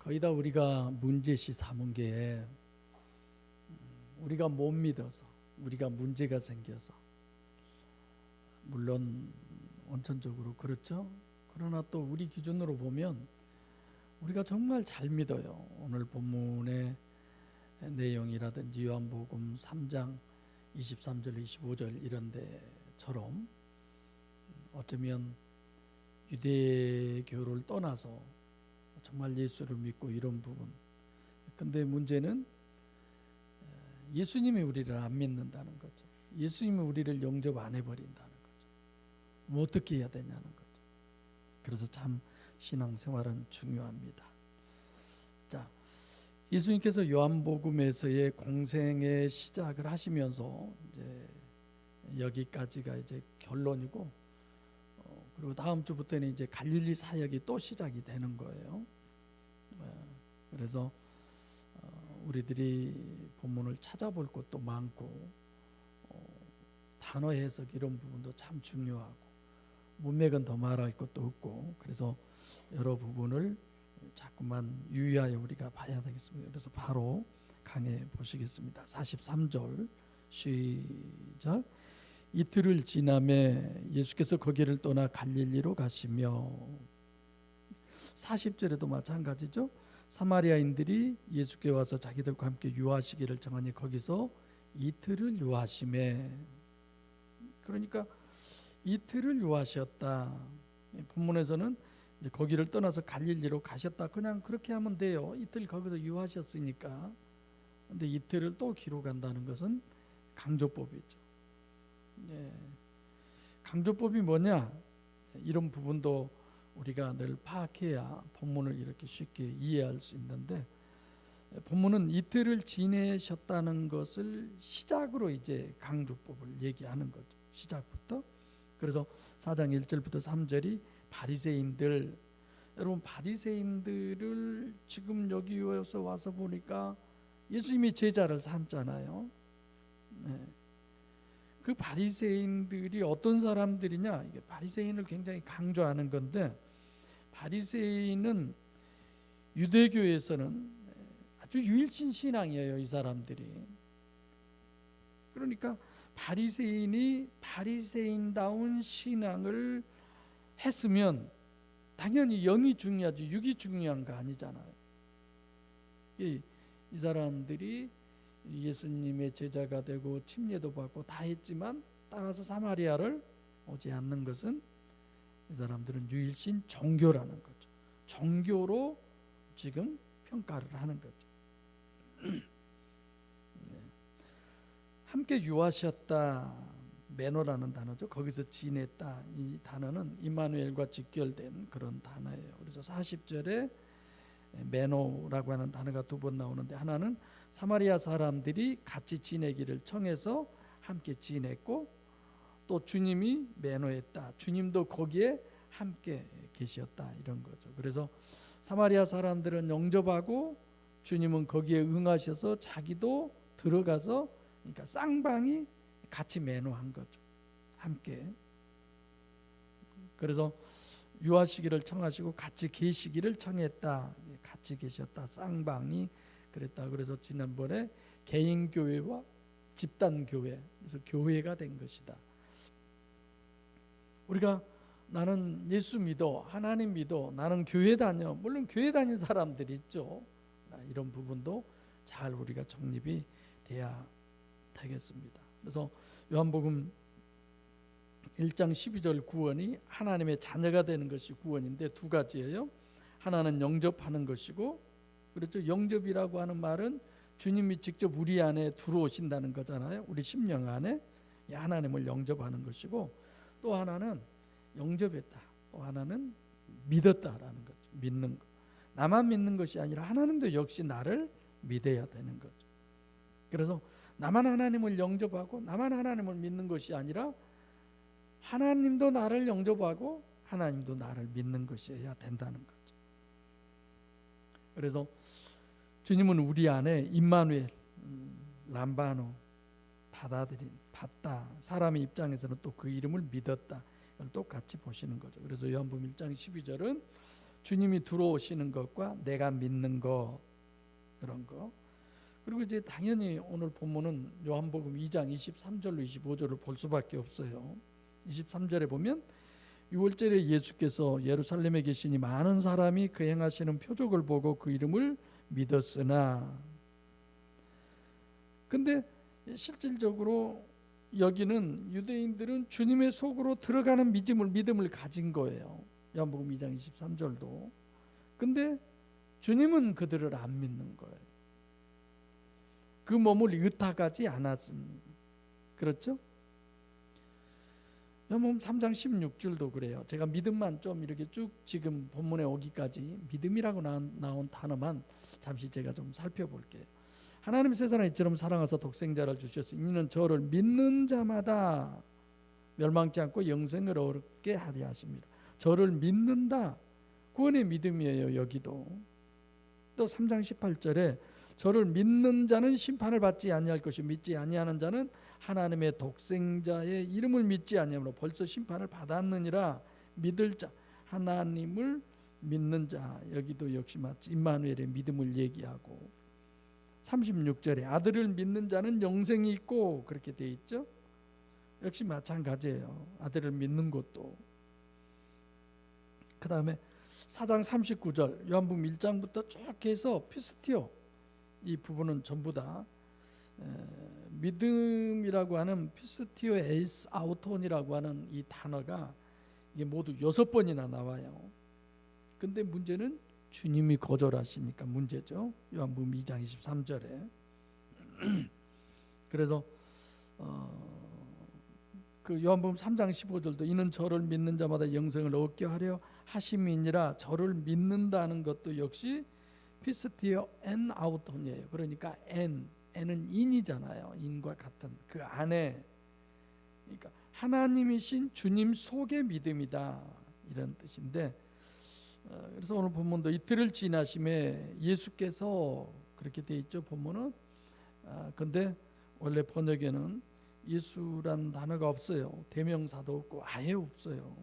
거의 다 우리가 문제시 삼은 게 우리가 못 믿어서, 우리가 문제가 생겨서, 물론 원천적으로 그렇죠. 그러나 또 우리 기준으로 보면 우리가 정말 잘 믿어요. 오늘 본문의 내용이라든지 요한복음 3장 23절 25절 이런 데처럼 어쩌면 유대교를 떠나서 정말 예수를 믿고 이런 부분. 근데 문제는 예수님이 우리를 안 믿는다는 거죠. 예수님이 우리를 영접 안 해버린다는 거죠. 뭐 어떻게 해야 되냐는 거죠. 그래서 참 신앙생활은 중요합니다. 자, 예수님께서 요한복음에서의 공생의 시작을 하시면서 이제 여기까지가 이제 결론이고, 그리고 다음 주부터는 이제 갈릴리 사역이 또 시작이 되는 거예요. 그래서 우리들이 본문을 찾아볼 것도 많고, 단어 해석 이런 부분도 참 중요하고, 문맥은 더 말할 것도 없고, 그래서 여러 부분을 자꾸만 유의하여 우리가 봐야 되겠습니다. 그래서 바로 강해 보시겠습니다. 43절 시작. 이틀을 지나매 예수께서 거기를 떠나 갈릴리로 가시며, 40절에도 마찬가지죠. 사마리아인들이 예수께 와서 자기들과 함께 유하시기를 정하니 거기서 이틀을 유하시매, 그러니까 이틀을 유하셨다. 본문에서는 이제 거기를 떠나서 갈릴리로 가셨다, 그냥 그렇게 하면 돼요. 이틀 거기서 유하셨으니까. 근데 이틀을 또 기록한다는 것은 강조법이죠. 예. 강조법이 뭐냐? 이런 부분도 우리가 늘 파악해야 본문을 이렇게 쉽게 이해할 수 있는데, 본문은 이틀을 지내셨다는 것을 시작으로 이제 강조법을 얘기하는 거죠. 시작부터. 그래서 4장 1절부터 3절이 바리새인들, 여러분 바리새인들을 지금 여기 와서 보니까 예수님이 제자를 삼잖아요. 네. 그 바리새인들이 어떤 사람들이냐? 이게 바리새인을 굉장히 강조하는 건데, 바리새인은 유대교에서는 아주 유일신 신앙이에요, 이 사람들이. 그러니까 바리새인이 바리새인다운 신앙을 했으면 당연히 영이 중요하지 육이 중요한 거 아니잖아요. 이 사람들이 예수님의 제자가 되고 침례도 받고 다 했지만 따라서 사마리아를 오지 않는 것은 이 사람들은 유일신 종교라는 거죠. 종교로 지금 평가를 하는 거죠. 함께 유하셨다, 매노라는 단어죠. 거기서 지냈다, 이 단어는 임마누엘과 직결된 그런 단어예요. 그래서 40절에 매노라고 하는 단어가 두 번 나오는데, 하나는 사마리아 사람들이 같이 지내기를 청해서 함께 지냈고, 또 주님이 매노했다, 주님도 거기에 함께 계셨다, 이런 거죠. 그래서 사마리아 사람들은 영접하고 주님은 거기에 응하셔서 자기도 들어가서, 그러니까 쌍방이 같이 매노한 거죠. 함께. 그래서 유하시기를 청하시고 같이 계시기를 청했다, 같이 계셨다, 쌍방이 그랬다. 그래서 지난번에 개인 교회와 집단 교회, 그래서 교회가 된 것이다. 우리가 나는 예수 믿어, 하나님 믿어, 나는 교회 다녀, 물론 교회 다닌 사람들이 있죠. 이런 부분도 잘 우리가 정립이 돼야 되겠습니다. 그래서 요한복음 1장 12절 구원이 하나님의 자녀가 되는 것이 구원인데 두 가지예요. 하나는 영접하는 것이고, 그렇죠. 영접이라고 하는 말은 주님이 직접 우리 안에 들어오신다는 거잖아요. 우리 심령 안에 하나님을 영접하는 것이고, 또 하나는 영접했다, 또 하나는 믿었다라는 거죠. 믿는 것. 나만 믿는 것이 아니라 하나님도 역시 나를 믿어야 되는 거죠. 그래서 나만 하나님을 영접하고 나만 하나님을 믿는 것이 아니라 하나님도 나를 영접하고 하나님도 나를 믿는 것이어야 된다는 거죠. 그래서 주님은 우리 안에 임마누엘, 람바노, 받다, 사람의 입장에서는 또 그 이름을 믿었다, 이걸 똑같이 보시는 거죠. 그래서 요한복음 1장 12절은 주님이 들어오시는 것과 내가 믿는 것, 그런 거. 그리고 이제 당연히 오늘 본문은 요한복음 2장 23절로 25절을 볼 수밖에 없어요. 23절에 보면 6월절에 예수께서 예루살렘에 계시니 많은 사람이 그 행하시는 표적을 보고 그 이름을 믿었으나, 근데 실질적으로 여기는 유대인들은 주님의 속으로 들어가는 믿음을 가진 거예요. 요한복음 2장 23절도. 근데 주님은 그들을 안 믿는 거예요. 그 몸을 의탁하지 않았습니다. 그렇죠? 요한복음 3장 16절도 그래요. 제가 믿음만 좀 이렇게 쭉 지금 본문에 오기까지 믿음이라고 나온 단어만 잠시 제가 좀 살펴볼게요. 하나님 세상을 이처럼 사랑하사 독생자를 주셨으니 이는 저를 믿는 자마다 멸망치 않고 영생을 얻게 하려 하십니다. 저를 믿는다. 구원의 믿음이에요. 여기도. 또 3장 18절에 저를 믿는 자는 심판을 받지 아니할 것이 믿지 아니하는 자는 하나님의 독생자의 이름을 믿지 아니하므로 벌써 심판을 받았느니라. 믿을 자, 하나님을 믿는 자, 여기도 역시 마치 임마누엘의 믿음을 얘기하고 36절에 아들을 믿는 자는 영생이 있고 그렇게 돼 있죠. 역시 마찬가지예요. 아들을 믿는 것도. 그 다음에 4장 39절 요한복음 1장부터 쭉 해서 피스티오, 이 부분은 전부 다 믿음이라고 하는 피스티오 에이스 아우톤이라고 하는 이 단어가 이게 모두 6번이나 나와요. 근데 문제는 주님이 거절하시니까 문제죠. 요한복음 2장 23절에. 그래서 그 요한복음 3장 15절도 이는 저를 믿는 자마다 영생을 얻게 하려 하심이니라. 저를 믿는다는 것도 역시 피스티오 엔 아우톤이에요. 그러니까 N은 인이잖아요. 인과 같은 그 안에, 그러니까 하나님이신 주님 속의 믿음이다, 이런 뜻인데, 그래서 오늘 본문도 이틀을 지나심에 예수께서 그렇게 돼 있죠. 본문은. 근데 원래 번역에는 예수란 단어가 없어요. 대명사도 없고 아예 없어요.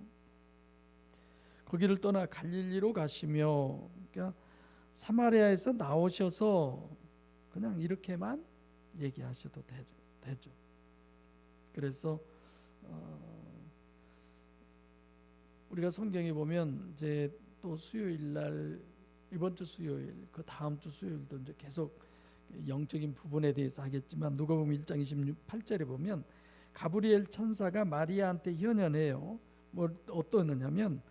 거기를 떠나 갈릴리로 가시며, 그러니까 사마리아에서 나오셔서 그냥 이렇게만 얘기하셔도 되죠. 그래서 우리가 성경에 보면 이제 또 수요일 날, 이번 주 수요일, 그 다음 주 수요일도 이제 계속 영적인 부분에 대해서 하겠지만 누가복음 1장 28절에 보면 가브리엘 천사가 마리아한테 현현해요. 뭐 어떠느냐면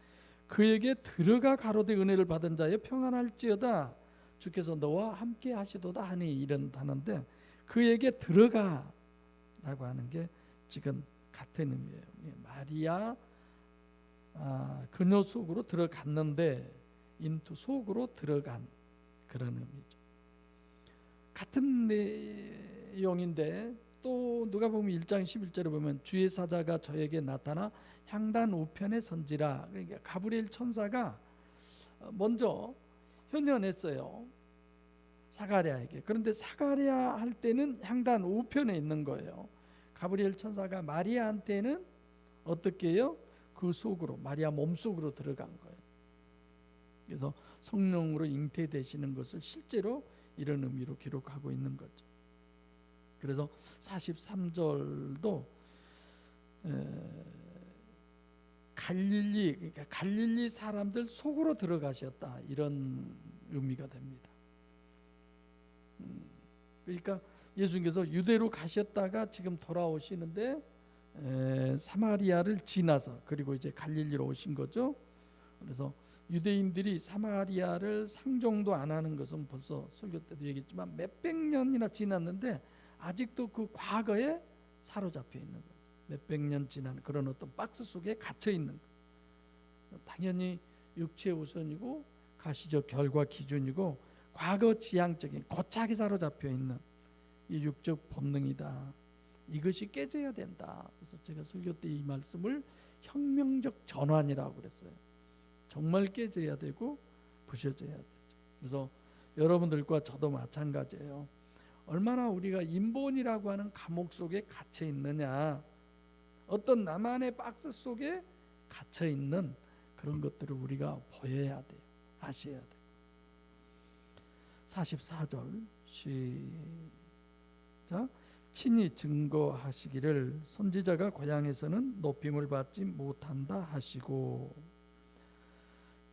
그에게 들어가 가로되 은혜를 받은 자여 평안할지어다 주께서 너와 함께 하시도다 하니, 이런 단어인데 그에게 들어가라고 하는 게 지금 같은 의미예요. 마리아 그녀 속으로 들어갔는데 인투 속으로 들어간 그런 의미죠. 같은 내용인데 또 누가복음 1장 11절에 보면 주의 사자가 저에게 나타나 향단 우편에 선지라. 그러니까 가브리엘 천사가 먼저 현현했어요, 사가랴에게. 그런데 사가랴 할 때는 향단 우편에 있는 거예요. 가브리엘 천사가 마리아한테는 어떻게 해요? 그 속으로, 마리아 몸속으로 들어간 거예요. 그래서 성령으로 잉태되시는 것을 실제로 이런 의미로 기록하고 있는 거죠. 그래서 43절도 갈릴리, 그러니까 갈릴리 사람들 속으로 들어가셨다, 이런 의미가 됩니다. 그러니까 예수님께서 유대로 가셨다가 지금 돌아오시는데 사마리아를 지나서 그리고 이제 갈릴리로 오신 거죠. 그래서 유대인들이 사마리아를 상종도 안 하는 것은 벌써 설교 때도 얘기했지만 몇백 년이나 지났는데 아직도 그 과거에 사로잡혀 있는 거예요. 몇백 년 지난 그런 어떤 박스 속에 갇혀 있는 거예요. 당연히 육체 우선이고 가시적 결과 기준이고 과거 지향적인 고착이 사로잡혀 있는 이 육적 본능이다. 이것이 깨져야 된다. 그래서 제가 설교 때 이 말씀을 혁명적 전환이라고 그랬어요. 정말 깨져야 되고 부셔져야 되죠. 그래서 여러분들과 저도 마찬가지예요. 얼마나 우리가 인본이라고 하는 감옥 속에 갇혀 있느냐, 어떤 나만의 박스 속에 갇혀 있는 그런 것들을 우리가 보여야 돼요. 아셔야 돼. 44절 시작. 친히 증거하시기를 선지자가 고향에서는 높임을 받지 못한다 하시고,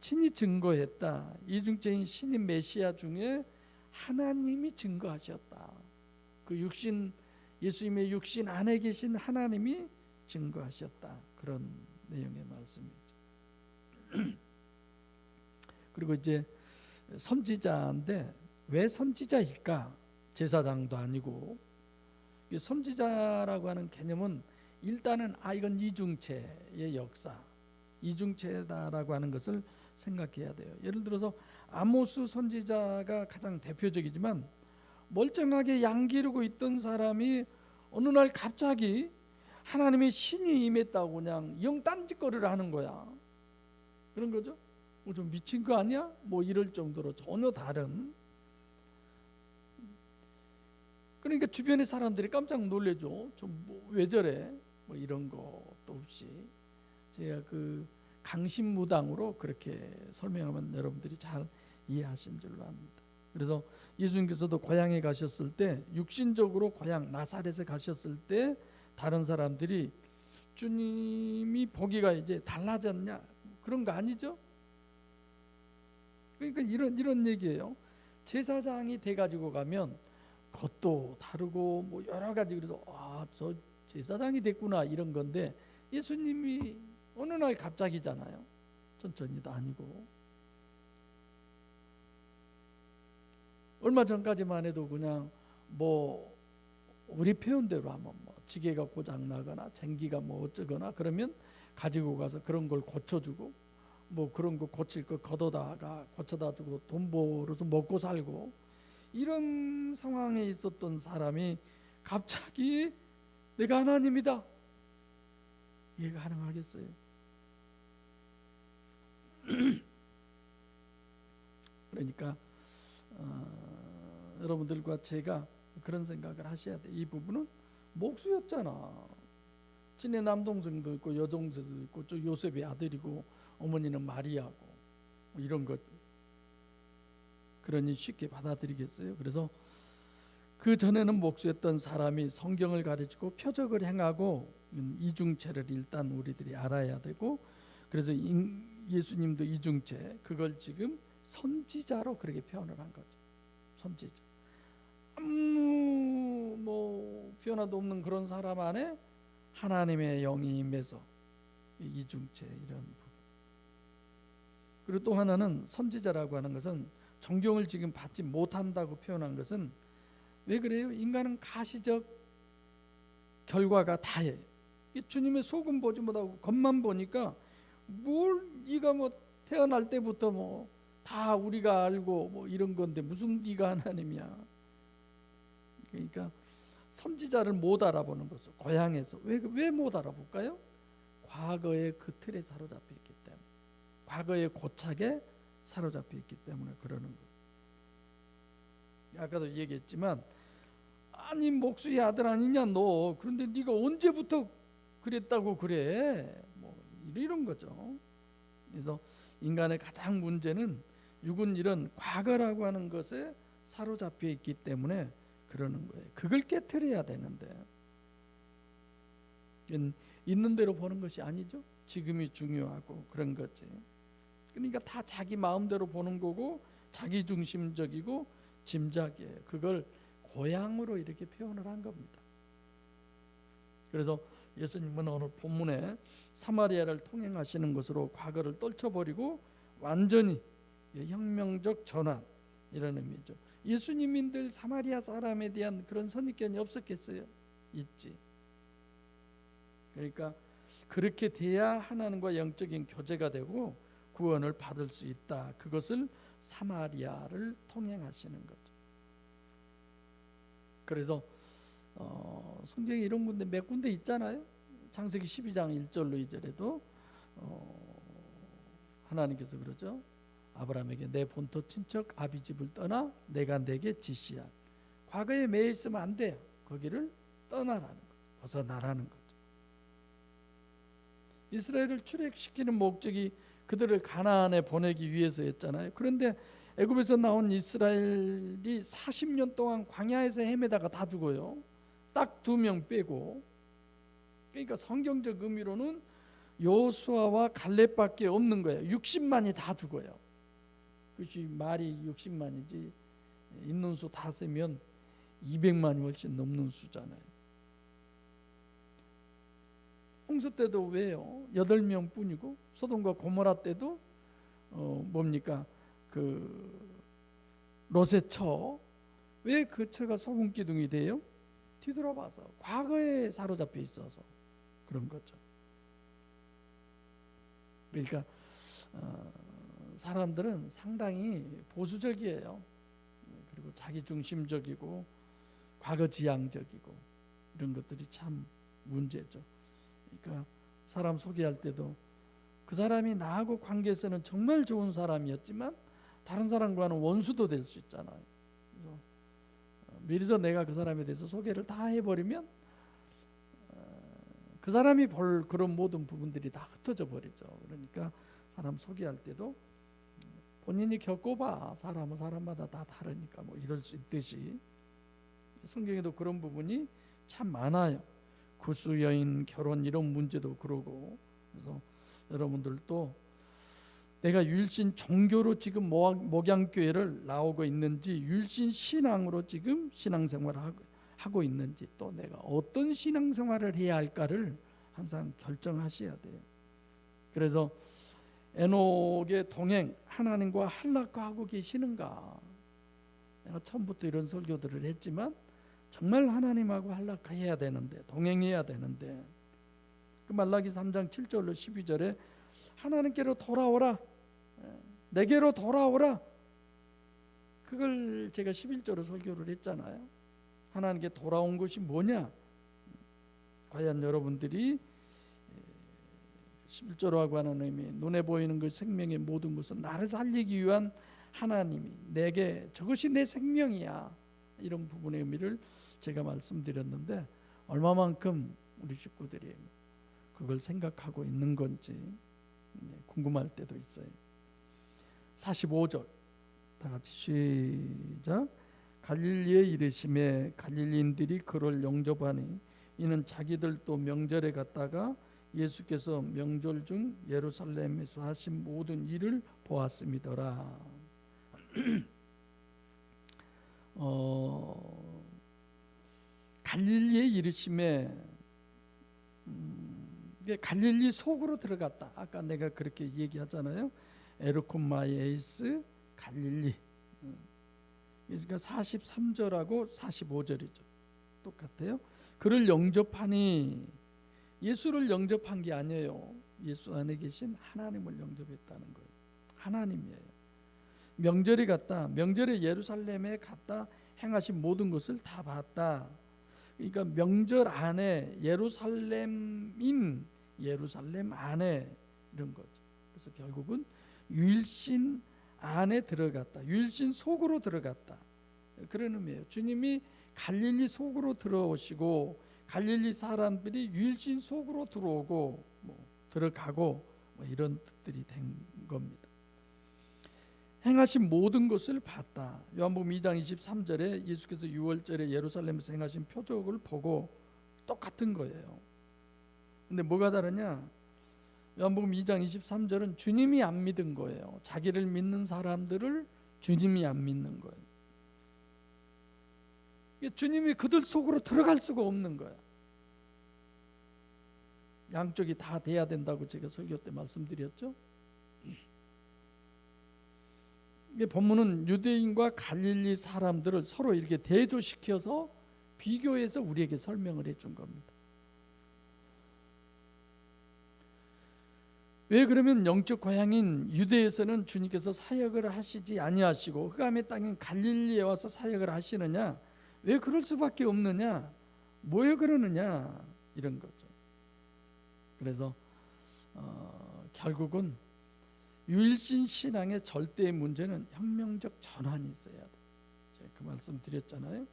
친히 증거했다. 이중체인 신인 메시아 중에 하나님이 증거하셨다. 그 육신, 예수님의 육신 안에 계신 하나님이 증거하셨다. 그런 내용의 말씀이죠. 그리고 이제 선지자인데 왜 선지자일까? 제사장도 아니고. 선지자라고 하는 개념은 일단은 이건 이중체의 역사, 이중체다라고 하는 것을 생각해야 돼요. 예를 들어서 아모스 선지자가 가장 대표적이지만, 멀쩡하게 양 기르고 있던 사람이 어느 날 갑자기 하나님의 신이 임했다고 그냥 영딴짓거리를 하는 거야. 그런 거죠. 좀 미친 거 아니야? 뭐 이럴 정도로 전혀 다른. 그러니까 주변의 사람들이 깜짝 놀래죠. 좀 왜 저래? 뭐 이런 것도 없이 제가 그 강신무당으로 그렇게 설명하면 여러분들이 잘 이해하신 줄로 압니다. 그래서 예수님께서도 고향에 가셨을 때, 육신적으로 고향 나사렛에 가셨을 때 다른 사람들이 주님이 보기가 이제 달라졌냐, 그런 거 아니죠? 그러니까 이런 얘기예요. 제사장이 돼가지고 가면 겉도 다르고 뭐 여러 가지, 그래서 저 제사장이 됐구나 이런 건데, 예수님이 어느 날 갑자기잖아요. 천천히도 아니고. 얼마 전까지만 해도 그냥 뭐 우리 표현대로 하면 뭐 지게가 고장 나거나 쟁기가 뭐 어쩌거나 그러면 가지고 가서 그런 걸 고쳐주고, 뭐 그런 거 고칠 거 걷어다가 고쳐다 주고 돈 벌어서 먹고 살고, 이런 상황에 있었던 사람이 갑자기 내가 하나님이다, 이해가 가능하겠어요? 그러니까 여러분들과 제가 그런 생각을 하셔야 돼. 이 부분은 목수였잖아. 친의 남동생도 있고 여동생도 있고, 저 요셉의 아들이고 어머니는 마리아고, 뭐 이런 것. 그러니 쉽게 받아들이겠어요? 그래서 그 전에는 목수였던 사람이 성경을 가르치고 표적을 행하고, 이중체를 일단 우리들이 알아야 되고, 그래서 예수님도 이중체, 그걸 지금 선지자로 그렇게 표현을 한 거죠. 선지자. 아무 뭐 변화도 없는 그런 사람 안에 하나님의 영이 임해서 이중체, 이런 부분. 그리고 또 하나는 선지자라고 하는 것은 존경을 지금 받지 못한다고 표현한 것은 왜 그래요? 인간은 가시적 결과가 다예요. 주님의 속은 보지 못하고 겉만 보니까, 뭘 네가 뭐 태어날 때부터 뭐 다 우리가 알고 뭐 이런 건데 무슨 네가 하나님이야. 그러니까 선지자를 못 알아보는 것을 고향에서 왜 못 알아볼까요? 과거의 그 틀에 사로잡혀 있기 때문에, 과거의 고착에 사로잡혀 있기 때문에 그러는 거예요. 아까도 얘기했지만, 아니 목수의 아들 아니냐 너, 그런데 네가 언제부터 그랬다고 그래, 뭐 이런 거죠. 그래서 인간의 가장 문제는 육은 이런 과거라고 하는 것에 사로잡혀 있기 때문에 그러는 거예요. 그걸 깨트려야 되는데, 있는 대로 보는 것이 아니죠. 지금이 중요하고 그런 거지. 그러니까 다 자기 마음대로 보는 거고, 자기 중심적이고 짐작이에요. 그걸 고향으로 이렇게 표현을 한 겁니다. 그래서 예수님은 오늘 본문에 사마리아를 통행하시는 것으로 과거를 떨쳐버리고 완전히 혁명적 전환, 이런 의미죠. 예수님인들 사마리아 사람에 대한 그런 선입견이 없었겠어요? 있지. 그러니까 그렇게 돼야 하나님과 영적인 교제가 되고 구원을 받을 수 있다. 그것을 사마리아를 통행하시는 거죠. 그래서 성경에 이런 군데 몇 군데 있잖아요. 창세기 12장 1절로 2절에도 하나님께서 그러죠. 아브라함에게 내 본토 친척 아비집을 떠나 내가 내게 지시할. 과거에 매여 있으면 안 돼요. 거기를 떠나라는 거죠. 벗어나라는 거죠. 이스라엘을 출애굽시키는 목적이 그들을 가나안에 보내기 위해서였잖아요. 그런데 애굽에서 나온 이스라엘이 40년 동안 광야에서 헤매다가 다 죽어요. 딱 2명 빼고. 그러니까 성경적 의미로는 여호수아와 갈렙밖에 없는 거예요. 60만이 다 죽어요. 그것이 말이 60만이지 있는 수 다 세면 200만이 훨씬 넘는 수잖아요. 홍수 때도 왜요? 8명 뿐이고, 소돔과 고모라 때도 뭡니까? 그 롯의 처. 왜 그 처가 소금 기둥이 돼요? 뒤돌아봐서 과거에 사로잡혀 있어서 그런 거죠. 그러니까 사람들은 상당히 보수적이에요. 그리고 자기중심적이고 과거지향적이고 이런 것들이 참 문제죠. 그러니까 사람 소개할 때도 그 사람이 나하고 관계에서는 정말 좋은 사람이었지만 다른 사람과는 원수도 될 수 있잖아요. 그래서 미리서 내가 그 사람에 대해서 소개를 다 해버리면 그 사람이 볼 그런 모든 부분들이 다 흩어져 버리죠. 그러니까 사람 소개할 때도 본인이 겪어봐. 사람은 사람마다 다 다르니까 뭐 이럴 수 있듯이 성경에도 그런 부분이 참 많아요. 구수 여인 결혼 이런 문제도 그러고. 그래서 여러분들도 내가 율신 종교로 지금 목양교회를 나오고 있는지 율신 신앙으로 지금 신앙생활을 하고 있는지 또 내가 어떤 신앙생활을 해야 할까를 항상 결정하셔야 돼요. 그래서 에녹의 동행 하나님과 할락하고 계시는가? 내가 처음부터 이런 설교들을 했지만 정말 하나님하고 할락해야 되는데 동행해야 되는데 그 말라기 3장 7절로 12절에 하나님께로 돌아오라 내게로 돌아오라 그걸 제가 11절로 설교를 했잖아요. 하나님께 돌아온 것이 뭐냐? 과연 여러분들이 11절하고 하는 의미 눈에 보이는 그 생명의 모든 것은 나를 살리기 위한 하나님이 내게 저것이 내 생명이야 이런 부분의 의미를 제가 말씀드렸는데 얼마만큼 우리 식구들이 그걸 생각하고 있는 건지 궁금할 때도 있어요. 45절 다 같이 시작. 갈릴리에 이르심에 갈릴리인들이 그를 영접하니 이는 자기들도 명절에 갔다가 예수께서 명절 중 예루살렘에서 하신 모든 일을 보았음이더라. 갈릴리에 이르심에 갈릴리 속으로 들어갔다. 아까 내가 그렇게 얘기하잖아요. 에르콤마에이스 갈릴리. 그러니까 43절하고 45절이죠. 똑같아요. 그를 영접하니 예수를 영접한 게 아니에요. 예수 안에 계신 하나님을 영접했다는 거예요. 하나님이에요. 명절에 갔다. 명절에 예루살렘에 갔다 행하신 모든 것을 다 봤다. 그러니까 명절 안에 예루살렘인 예루살렘 안에 이런 거죠. 그래서 결국은 유일신 안에 들어갔다. 유일신 속으로 들어갔다. 그런 의미예요. 주님이 갈릴리 속으로 들어오시고 갈릴리 사람들이 유일신 속으로 들어오고 들어가고 이런 뜻들이 된 겁니다. 행하신 모든 것을 봤다. 요한복음 2장 23절에 예수께서 6월절에 예루살렘에서 행하신 표적을 보고 똑같은 거예요. 근데 뭐가 다르냐? 요한복음 2장 23절은 주님이 안 믿은 거예요. 자기를 믿는 사람들을 주님이 안 믿는 거예요. 주님이 그들 속으로 들어갈 수가 없는 거야. 양쪽이 다 돼야 된다고 제가 설교 때 말씀드렸죠. 이 본문은 유대인과 갈릴리 사람들을 서로 이렇게 대조시켜서 비교해서 우리에게 설명을 해준 겁니다. 왜 그러면 영적 고향인 유대에서는 주님께서 사역을 하시지 아니하시고 흑암의 땅인 갈릴리에 와서 사역을 하시느냐? 왜 그럴 수밖에 없느냐? 뭐에 그러느냐? 이런 거죠. 그래서 결국은 유일신 신앙의 절대의 문제는 혁명적 전환이 있어야 돼. 제가 그 말씀 드렸잖아요.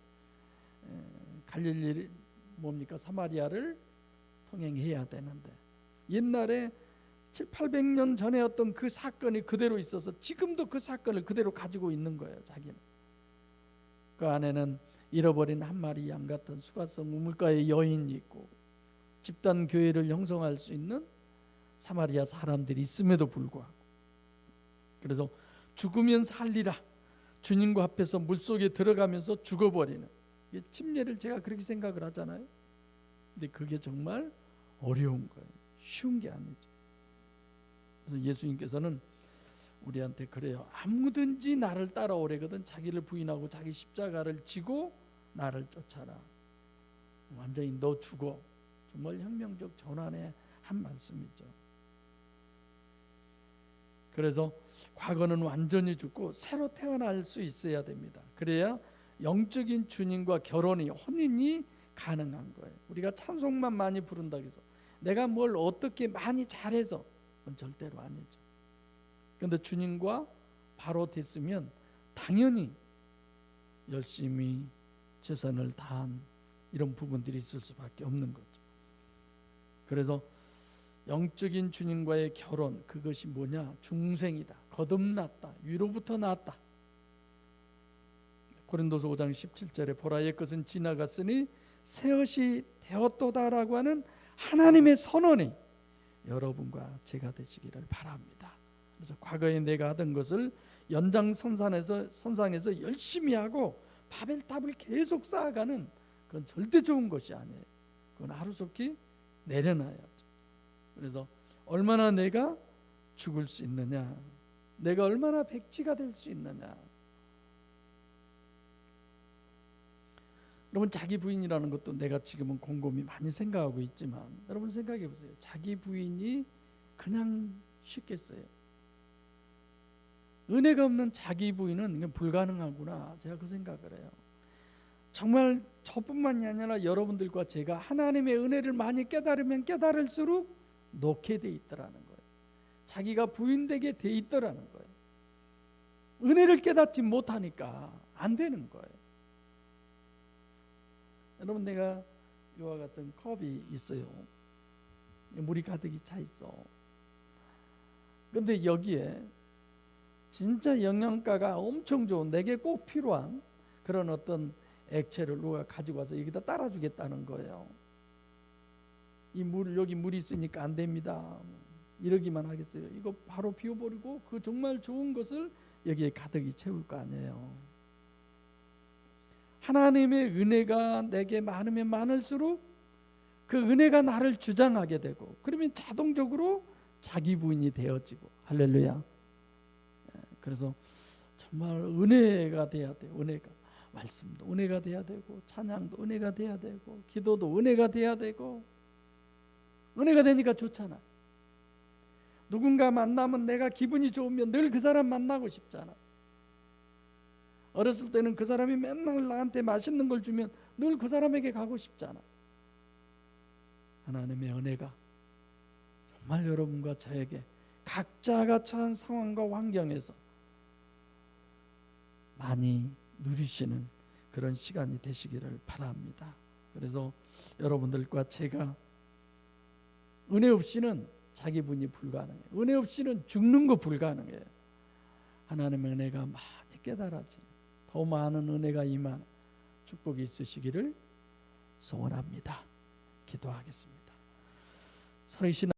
갈릴리 뭡니까? 사마리아를 통행해야 되는데 옛날에 7, 800년 전에 어떤 그 사건이 그대로 있어서 지금도 그 사건을 그대로 가지고 있는 거예요. 자기는. 그 안에는 잃어버린 한 마리 양 같은 수가성 우물가의 여인이 있고 집단 교회를 형성할 수 있는 사마리아 사람들이 있음에도 불구하고, 그래서 죽으면 살리라, 주님과 앞에서 물속에 들어가면서 죽어버리는, 이게 침례를 제가 그렇게 생각을 하잖아요. 근데 그게 정말 어려운 거예요. 쉬운 게 아니죠. 그래서 예수님께서는 우리한테 그래요. 아무든지 나를 따라오래거든 자기를 부인하고 자기 십자가를 지고 나를 쫓아라. 완전히 너 죽어. 정말 혁명적 전환의 한 말씀이죠. 그래서 과거는 완전히 죽고 새로 태어날 수 있어야 됩니다. 그래야 영적인 주님과 결혼이, 혼인이 가능한 거예요. 우리가 찬송만 많이 부른다고 해서 내가 뭘 어떻게 많이 잘해서, 그건 절대로 아니죠. 그런데 주님과 바로 됐으면 당연히 열심히 최선을 다한 이런 부분들이 있을 수밖에 없는 거죠. 그래서 영적인 주님과의 결혼, 그것이 뭐냐? 중생이다, 거듭났다, 위로부터 났다. 고린도서 5장 17절에 보라 옛 것은 지나갔으니 새것이 되었도다라고 하는 하나님의 선언이 여러분과 제가 되시기를 바랍니다. 그래서 과거에 내가 하던 것을 연장선상에서 열심히 하고 바벨탑을 계속 쌓아가는, 그건 절대 좋은 것이 아니에요. 그건 하루속히 내려놔야죠. 그래서 얼마나 내가 죽을 수 있느냐, 내가 얼마나 백지가 될 수 있느냐. 여러분, 자기 부인이라는 것도 내가 지금은 곰곰이 많이 생각하고 있지만, 여러분 생각해 보세요. 자기 부인이 그냥 쉽겠어요? 은혜가 없는 자기 부인은 불가능하구나, 제가 그 생각을 해요. 정말 저뿐만이 아니라 여러분들과 제가 하나님의 은혜를 많이 깨달으면 깨달을수록 놓게 돼 있더라는 거예요. 자기가 부인되게 돼 있더라는 거예요. 은혜를 깨닫지 못하니까 안 되는 거예요. 여러분, 내가 이와 같은 컵이 있어요. 물이 가득히 차 있어. 근데 여기에 진짜 영양가가 엄청 좋은, 내게 꼭 필요한 그런 어떤 액체를 누가 가지고 와서 여기다 따라주겠다는 거예요. 이 물, 여기 물이 있으니까 안 됩니다, 이러기만 하겠어요? 이거 바로 비워버리고 그 정말 좋은 것을 여기에 가득히 채울 거 아니에요. 하나님의 은혜가 내게 많으면 많을수록 그 은혜가 나를 주장하게 되고, 그러면 자동적으로 자기 부인이 되어지고. 할렐루야. 그래서 정말 은혜가 돼야 돼요. 은혜가, 말씀도 은혜가 돼야 되고, 찬양도 은혜가 돼야 되고, 기도도 은혜가 돼야 되고. 은혜가 되니까 좋잖아. 누군가 만나면 내가 기분이 좋으면 늘 그 사람 만나고 싶잖아. 어렸을 때는 그 사람이 맨날 나한테 맛있는 걸 주면 늘 그 사람에게 가고 싶잖아. 하나님의 은혜가 정말 여러분과 저에게 각자가 처한 상황과 환경에서 많이 누리시는 그런 시간이 되시기를 바랍니다. 그래서 여러분들과 제가 은혜 없이는 자기 분이 불가능해요. 은혜 없이는 죽는 거 불가능해요. 하나님의 은혜가 많이 깨달아지는, 더 많은 은혜가 임한 축복이 있으시기를 소원합니다. 기도하겠습니다. 살아계신